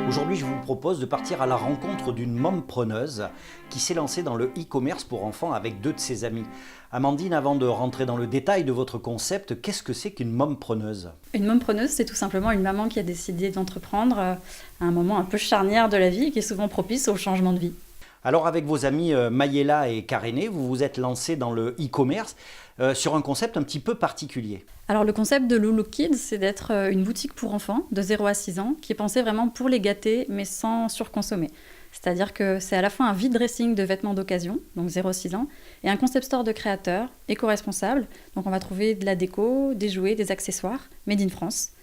Aujourd'hui, je vous propose de partir à la rencontre d'une mompreneuse qui s'est lancée dans le e-commerce pour enfants avec 2 de ses amis. Amandine, avant de rentrer dans le détail de votre concept, qu'est-ce que c'est qu'une mompreneuse? Une mompreneuse, c'est tout simplement une maman qui a décidé d'entreprendre à un moment un peu charnière de la vie et qui est souvent propice au changement de vie. Alors avec vos amis Mayela et Karéné, vous vous êtes lancés dans le e-commerce sur un concept un petit peu particulier. Alors le concept de Loulou Kids, c'est d'être une boutique pour enfants de 0 à 6 ans qui est pensée vraiment pour les gâter mais sans surconsommer. C'est-à-dire que c'est à la fois un vide dressing de vêtements d'occasion, donc 0 à 6 ans, et un concept store de créateurs, éco-responsables. Donc on va trouver de la déco, des jouets, des accessoires, made in France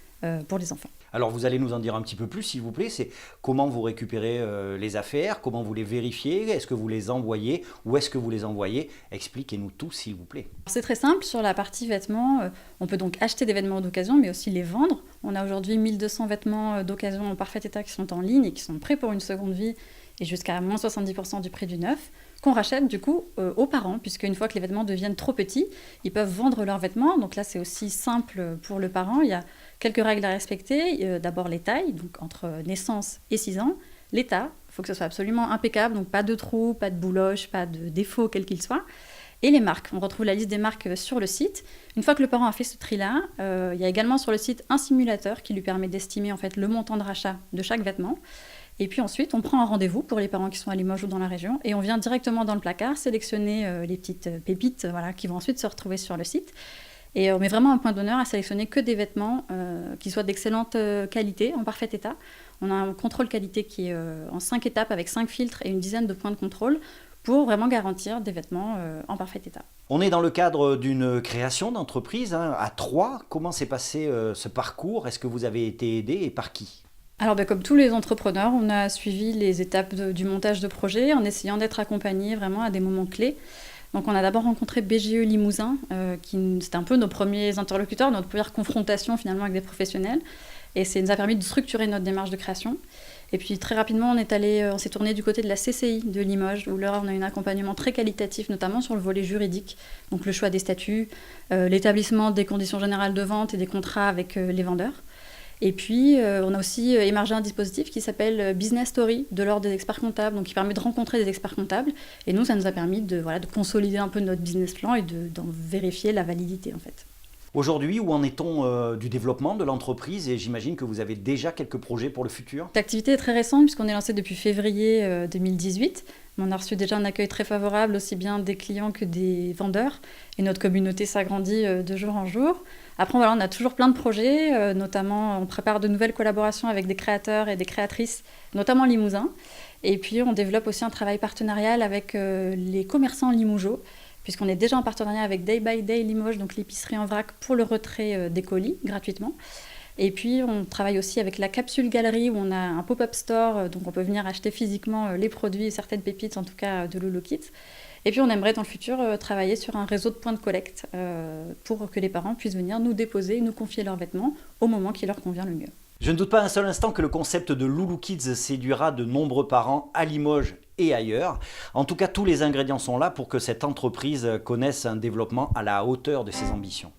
pour les enfants. Alors vous allez nous en dire un petit peu plus s'il vous plaît, c'est comment vous récupérez les affaires, comment vous les vérifiez, est-ce que vous les envoyez, où est-ce que vous les envoyez? Expliquez-nous tout s'il vous plaît. C'est très simple, sur la partie vêtements, on peut donc acheter des vêtements d'occasion mais aussi les vendre. On a aujourd'hui 1200 vêtements d'occasion en parfait état qui sont en ligne et qui sont prêts pour une seconde vie et jusqu'à moins 70% du prix du neuf, qu'on rachète du coup aux parents, puisque une fois que les vêtements deviennent trop petits, ils peuvent vendre leurs vêtements. Donc là, c'est aussi simple pour le parent. Il y a quelques règles à respecter. D'abord les tailles, donc entre naissance et 6 ans. L'état, il faut que ce soit absolument impeccable, donc pas de trous, pas de bouloches, pas de défauts quels qu'ils soient. Et les marques, on retrouve la liste des marques sur le site. Une fois que le parent a fait ce tri-là, il y a également sur le site un simulateur qui lui permet d'estimer en fait le montant de rachat de chaque vêtement. Et puis ensuite, on prend un rendez-vous pour les parents qui sont à Limoges ou dans la région et on vient directement dans le placard sélectionner les petites pépites qui vont ensuite se retrouver sur le site. Et on met vraiment un point d'honneur à sélectionner que des vêtements qui soient d'excellente qualité, en parfait état. On a un contrôle qualité qui est en 5 étapes avec 5 filtres et une dizaine de points de contrôle pour vraiment garantir des vêtements en parfait état. On est dans le cadre d'une création d'entreprise à 3. Comment s'est passé ce parcours? Est-ce que vous avez été aidé et par qui? Alors comme tous les entrepreneurs, on a suivi les étapes du montage de projet en essayant d'être accompagné vraiment à des moments clés. Donc on a d'abord rencontré BGE Limousin, c'était un peu nos premiers interlocuteurs, notre première confrontation finalement avec des professionnels. Et ça nous a permis de structurer notre démarche de création. Et puis très rapidement, on s'est tourné du côté de la CCI de Limoges, où là on a eu un accompagnement très qualitatif, notamment sur le volet juridique, donc le choix des statuts, l'établissement des conditions générales de vente et des contrats avec les vendeurs. Et puis, on a aussi émergé un dispositif qui s'appelle Business Story, de l'ordre des experts comptables, donc qui permet de rencontrer des experts comptables. Et nous, ça nous a permis de consolider un peu notre business plan et d'en vérifier la validité, en fait. Aujourd'hui, où en est-on du développement de l'entreprise? Et j'imagine que vous avez déjà quelques projets pour le futur. L'activité est très récente puisqu'on est lancé depuis février 2018. On a reçu déjà un accueil très favorable, aussi bien des clients que des vendeurs. Et notre communauté s'agrandit de jour en jour. Après, on a toujours plein de projets, notamment on prépare de nouvelles collaborations avec des créateurs et des créatrices, notamment Limousin. Et puis, on développe aussi un travail partenarial avec les commerçants limougeaux, puisqu'on est déjà en partenariat avec Day by Day Limoges, donc l'épicerie en vrac, pour le retrait des colis gratuitement. Et puis, on travaille aussi avec la Capsule Galerie, où on a un pop-up store, donc on peut venir acheter physiquement les produits et certaines pépites, en tout cas de Loulou Kids. Et puis, on aimerait dans le futur travailler sur un réseau de points de collecte pour que les parents puissent venir nous déposer, nous confier leurs vêtements au moment qui leur convient le mieux. Je ne doute pas un seul instant que le concept de Loulou Kids séduira de nombreux parents à Limoges et ailleurs. En tout cas, tous les ingrédients sont là pour que cette entreprise connaisse un développement à la hauteur de ses ambitions.